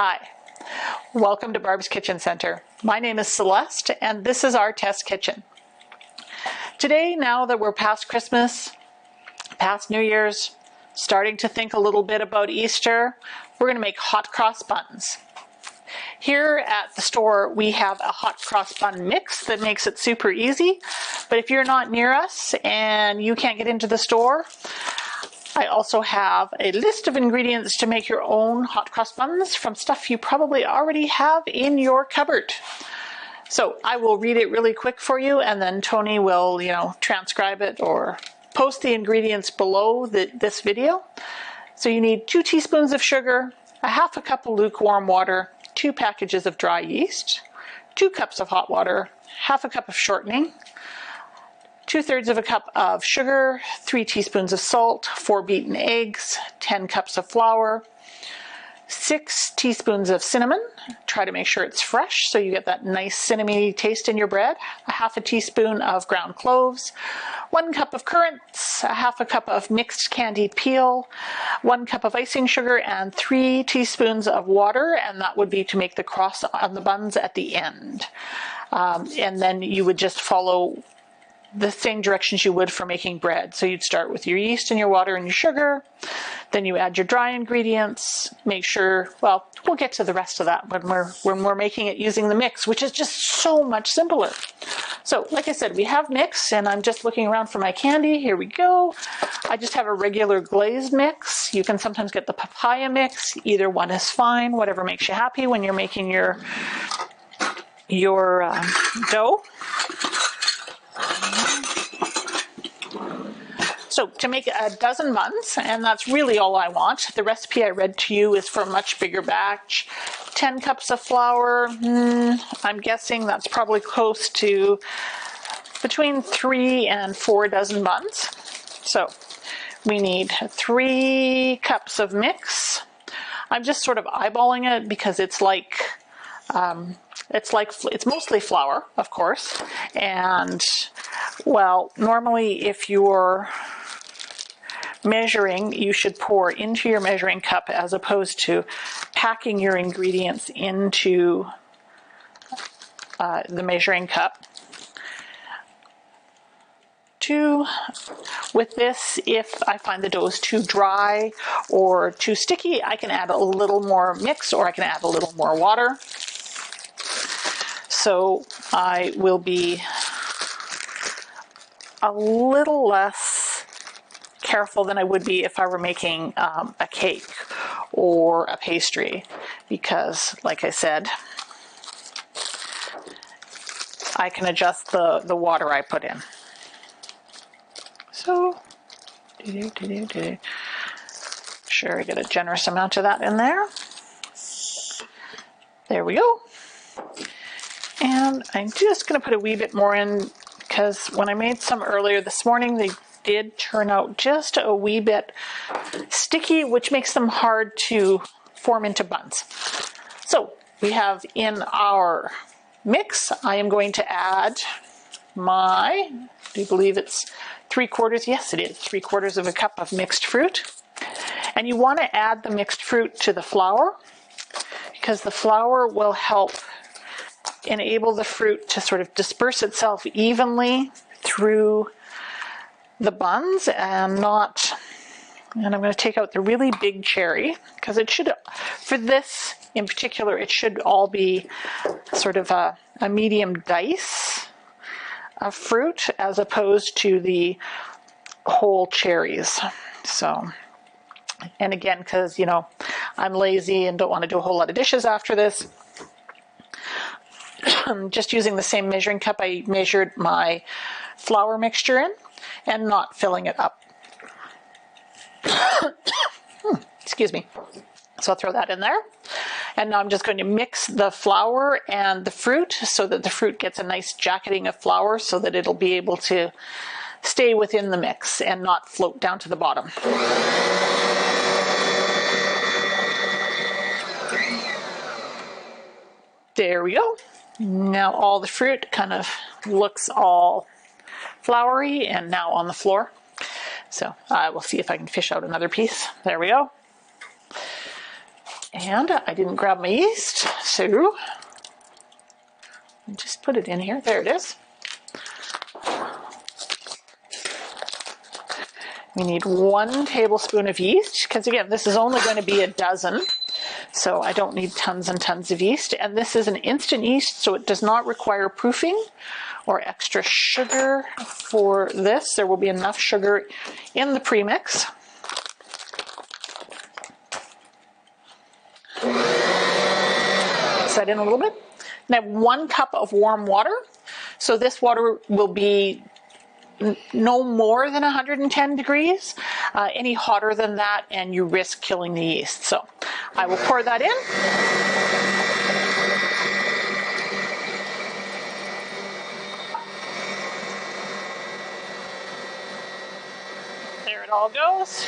Hi, welcome to Barb's Kitchen Center. My name is Celeste and this is our test kitchen. Today, now that we're past Christmas, past New Year's, starting to think a little bit about Easter, we're going to make hot cross buns. Here at the store we have a hot cross bun mix that makes it super easy, but if you're not near us and you can't get into the store, I also have a list of ingredients to make your own hot cross buns from stuff you probably already have in your cupboard. So I will read it really quick for you and then Tony will, transcribe it or post the ingredients below this video. So you need 2 teaspoons of sugar, a half a cup of lukewarm water, 2 packages of dry yeast, 2 cups of hot water, half a cup of shortening, 2/3 of a cup of sugar, 3 teaspoons of salt, 4 beaten eggs, 10 cups of flour, 6 teaspoons of cinnamon. Try to make sure it's fresh so you get that nice cinnamony taste in your bread. A half a teaspoon of ground cloves, 1 cup of currants, a half a cup of mixed candied peel, 1 cup of icing sugar, and 3 teaspoons of water, and that would be to make the cross on the buns at the end. And then you would just follow the same directions you would for making bread. So you'd start with your yeast and your water and your sugar, then you add your dry ingredients, make sure, well, we'll get to the rest of that when we're making it using the mix, which is just so much simpler. So like I said, we have mix and I'm just looking around for my candy. Here we go. I just have a regular glazed mix. You can sometimes get the papaya mix. Either one is fine, whatever makes you happy when you're making your dough. So to make a dozen buns, and that's really all I want. The recipe I read to you is for a much bigger batch. 10 cups of flour, I'm guessing that's probably close to between 3 and 4 dozen buns. So we need 3 cups of mix. I'm just sort of eyeballing it because it's mostly flour, of course, and well, normally if you're measuring, you should pour into your measuring cup as opposed to packing your ingredients into the measuring cup. With this, if I find the dough is too dry or too sticky, I can add a little more mix or I can add a little more water. So I will be a little less careful than I would be if I were making a cake or a pastry, because like I said, I can adjust the water I put in. So sure, I get a generous amount of that in there. There we go. And I'm just going to put a wee bit more in because when I made some earlier this morning, they did turn out just a wee bit sticky, which makes them hard to form into buns. So we have in our mix, I am going to add my, do you believe it's 3/4? Yes, it is 3/4 of a cup of mixed fruit. And you want to add the mixed fruit to the flour because the flour will help enable the fruit to sort of disperse itself evenly through the buns and I'm going to take out the really big cherry because it should, for this in particular, it should all be sort of a medium dice of fruit as opposed to the whole cherries. So, and again, because, I'm lazy and don't want to do a whole lot of dishes after this, just using the same measuring cup I measured my flour mixture in and not filling it up. Excuse me. So I'll throw that in there. And now I'm just going to mix the flour and the fruit so that the fruit gets a nice jacketing of flour so that it'll be able to stay within the mix and not float down to the bottom. There we go. Now all the fruit kind of looks all floury and now on the floor. So I will see if I can fish out another piece. There we go. And I didn't grab my yeast, so just put it in here. There it is. We need 1 tablespoon of yeast, because again, this is only going to be a dozen, so I don't need tons and tons of yeast. And this is an instant yeast, so it does not require proofing or extra sugar for this. There will be enough sugar in the premix. Mix that in a little bit. And I have 1 cup of warm water, so this water will be no more than 110 degrees. Any hotter than that and you risk killing the yeast. So I will pour that in. There it all goes.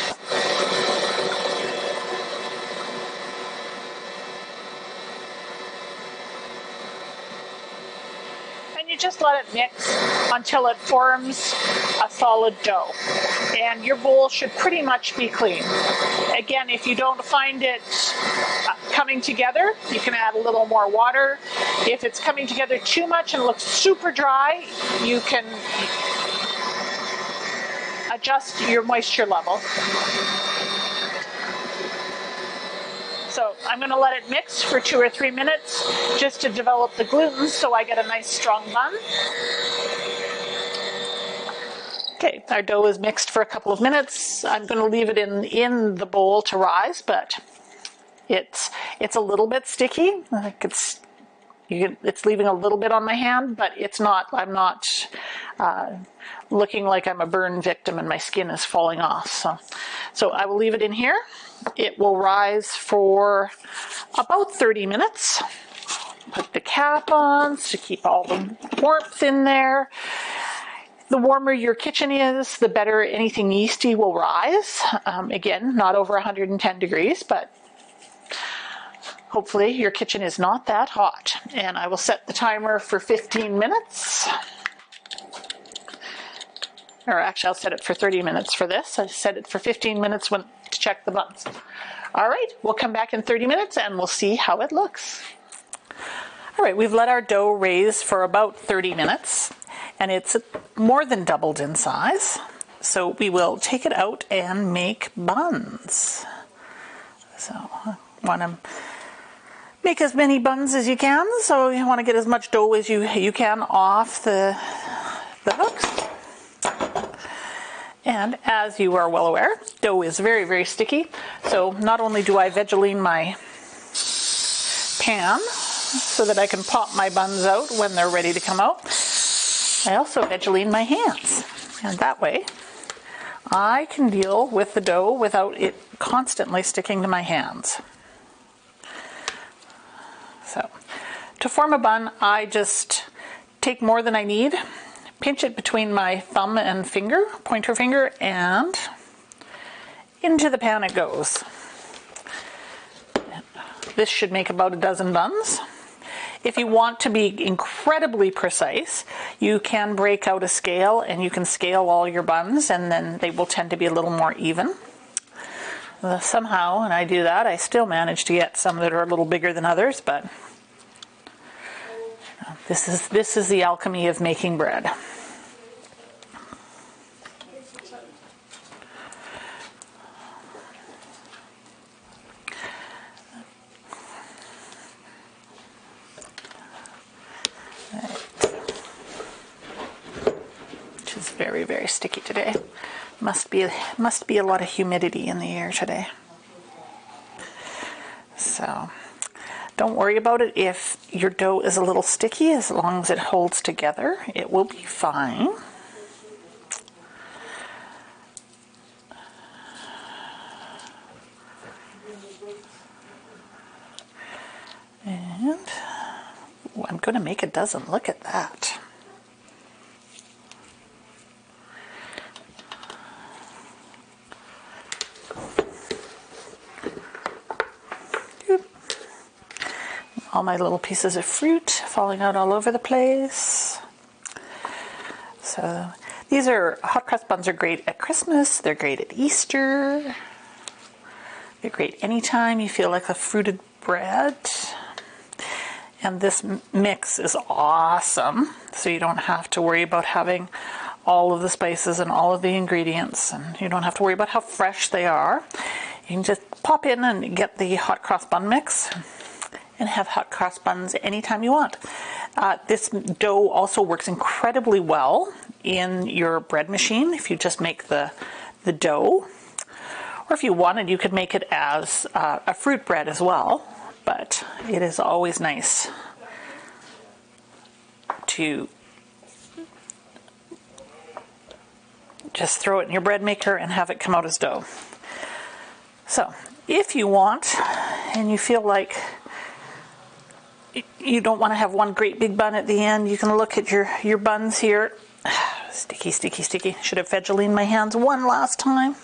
And you just let it mix until it forms a solid dough. And your bowl should pretty much be clean. Again, if you don't find it coming together, you can add a little more water. If it's coming together too much and looks super dry, you can adjust your moisture level. So I'm going to let it mix for 2 or 3 minutes just to develop the gluten so I get a nice strong bun. Okay, our dough is mixed for a couple of minutes. I'm going to leave it in the bowl to rise, but it's a little bit sticky. Like it's leaving a little bit on my hand, but it's not. I'm not looking like I'm a burn victim and my skin is falling off. So I will leave it in here. It will rise for about 30 minutes. Put the cap on to keep all the warmth in there. The warmer your kitchen is, the better anything yeasty will rise. Again, not over 110 degrees, but hopefully your kitchen is not that hot. And I will set the timer for 15 minutes. Or actually, I'll set it for 30 minutes for this. I set it for 15 minutes to check the buns. All right, we'll come back in 30 minutes and we'll see how it looks. All right, we've let our dough raise for about 30 minutes and it's more than doubled in size. So we will take it out and make buns. So I want to make as many buns as you can. So you want to get as much dough as you can off the hooks. And as you are well aware, dough is very, very sticky. So not only do I vegeline my pan so that I can pop my buns out when they're ready to come out, I also vegeline my hands. And that way I can deal with the dough without it constantly sticking to my hands. So to form a bun, I just take more than I need, pinch it between my thumb and pointer finger, and into the pan it goes. This should make about a dozen buns. If you want to be incredibly precise, you can break out a scale and you can scale all your buns and then they will tend to be a little more even. Somehow, when I do that, I still manage to get some that are a little bigger than others, but this is the alchemy of making bread. Which is very, very sticky today. Must be a lot of humidity in the air today. So don't worry about it if your dough is a little sticky. As long as it holds together, it will be fine. And I'm going to make a dozen. Look at that. All my little pieces of fruit falling out all over the place. So these hot crust buns are great at Christmas. They're great at Easter. They're great anytime you feel like a fruited bread. And this mix is awesome, so you don't have to worry about having all of the spices and all of the ingredients, and you don't have to worry about how fresh they are. You can just pop in and get the hot cross bun mix and have hot cross buns anytime you want. This dough also works incredibly well in your bread machine if you just make the dough. Or if you wanted, you could make it as a fruit bread as well. But it is always nice to just throw it in your bread maker and have it come out as dough. So if you want and you feel like you don't want to have one great big bun at the end, you can look at your buns here. Sticky, sticky, sticky. Should have Vaseline my hands one last time.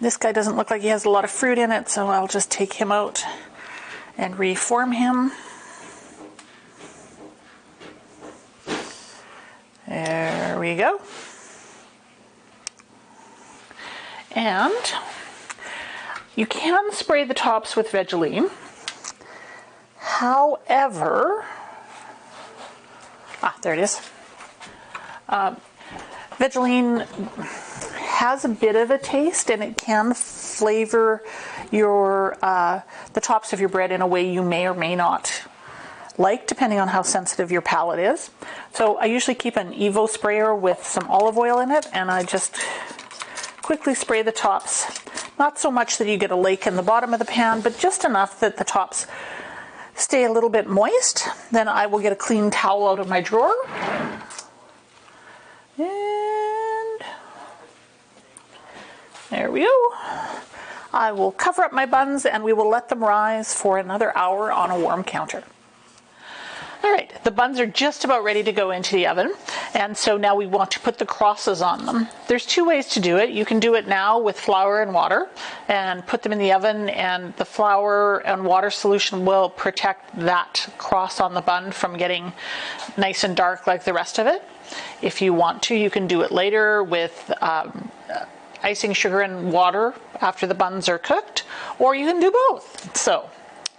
This guy doesn't look like he has a lot of fruit in it, so I'll just take him out and reform him. There we go. And you can spray the tops with Vaseline. However, there it is. Vaseline has a bit of a taste, and it can flavor your the tops of your bread in a way you may or may not like, depending on how sensitive your palate is. So I usually keep an Evo sprayer with some olive oil in it, and I just quickly spray the tops. Not so much that you get a lake in the bottom of the pan, but just enough that the tops stay a little bit moist. Then I will get a clean towel out of my drawer. And there we go. I will cover up my buns and we will let them rise for another hour on a warm counter. All right, the buns are just about ready to go into the oven, and so now we want to put the crosses on them. There's two ways to do it. You can do it now with flour and water and put them in the oven, and the flour and water solution will protect that cross on the bun from getting nice and dark like the rest of it. If you want to, you can do it later with icing sugar and water after the buns are cooked, or you can do both. So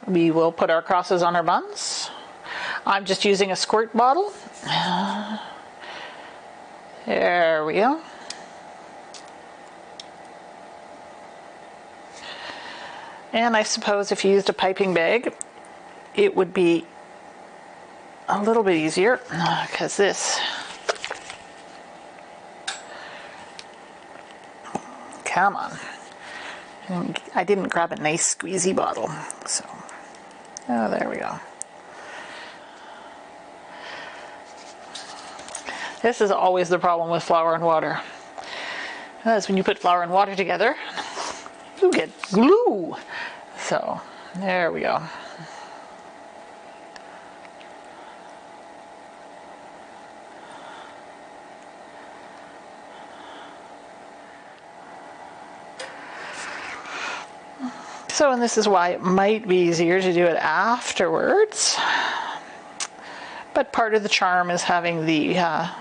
we will put our crosses on our buns. I'm just using a squirt bottle. There we go. And I suppose if you used a piping bag, it would be a little bit easier, because this, come on. I didn't grab a nice squeezy bottle, so, oh, there we go. This is always the problem with flour and water. That's when you put flour and water together, you get glue. So, there we go. So, and this is why it might be easier to do it afterwards. But part of the charm is having the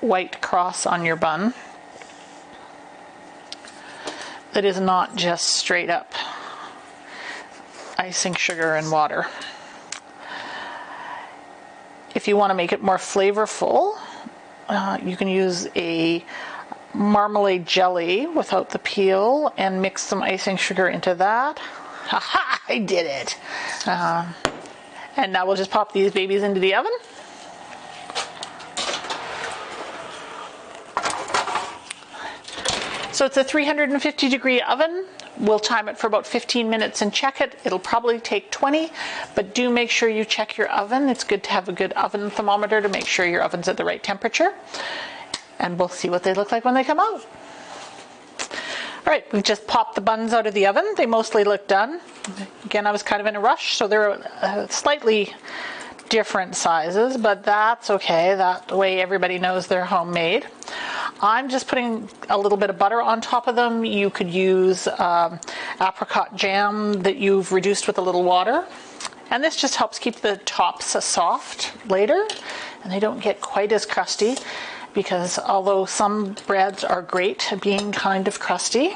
white cross on your bun that is not just straight up icing sugar and water. If you want to make it more flavorful, you can use a marmalade jelly without the peel and mix some icing sugar into that. Haha, I did it! And now we'll just pop these babies into the oven. So it's a 350 degree oven. We'll time it for about 15 minutes and check it. It'll probably take 20, but do make sure you check your oven. It's good to have a good oven thermometer to make sure your oven's at the right temperature. And we'll see what they look like when they come out. All right, we've just popped the buns out of the oven. They mostly look done. Again, I was kind of in a rush, so they're slightly different sizes, but that's okay. That way everybody knows they're homemade. I'm just putting a little bit of butter on top of them. You could use apricot jam that you've reduced with a little water. And this just helps keep the tops soft later, and they don't get quite as crusty, because although some breads are great at being kind of crusty,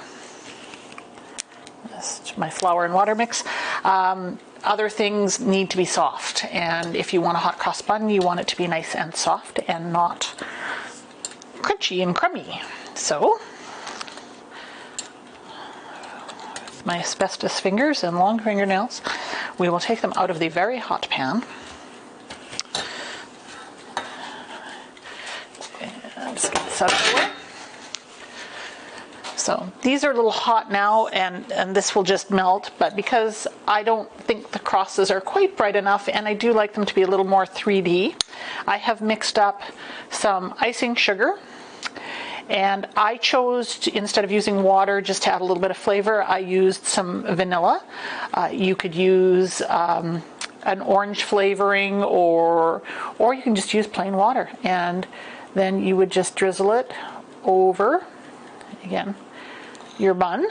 Just my flour and water mix. Other things need to be soft, and if you want a hot cross bun, you want it to be nice and soft and not crunchy and crummy. So, with my asbestos fingers and long fingernails, we will take them out of the very hot pan. And just get this out of the way. So these are a little hot now, and this will just melt, but because I don't think the crosses are quite bright enough, and I do like them to be a little more 3D, I have mixed up some icing sugar, and I chose to, instead of using water just to add a little bit of flavor, I used some vanilla. You could use an orange flavoring, or you can just use plain water, and then you would just drizzle it over, again, your bun,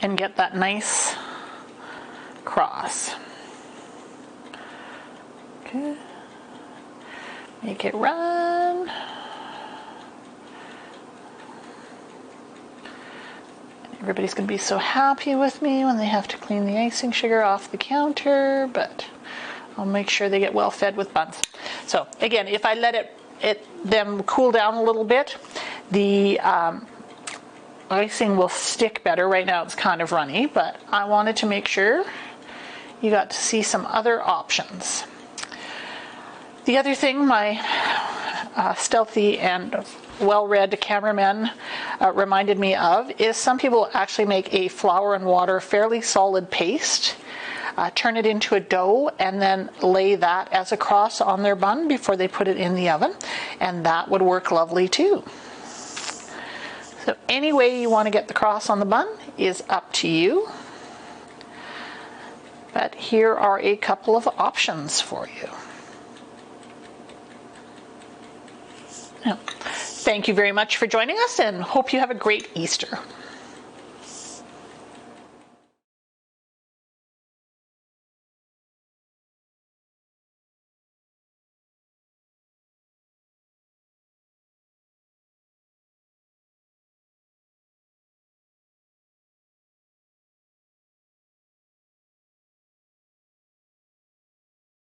and get that nice cross. Okay. Make it run. Everybody's going to be so happy with me when they have to clean the icing sugar off the counter, but I'll make sure they get well fed with buns. So again, if I let them cool down a little bit, the icing will stick better. Right now it's kind of runny, but I wanted to make sure you got to see some other options. The other thing my stealthy and well-read cameraman reminded me of is some people actually make a flour and water fairly solid paste, turn it into a dough, and then lay that as a cross on their bun before they put it in the oven, and that would work lovely too. So any way you want to get the cross on the bun is up to you. But here are a couple of options for you. Now, thank you very much for joining us, and hope you have a great Easter.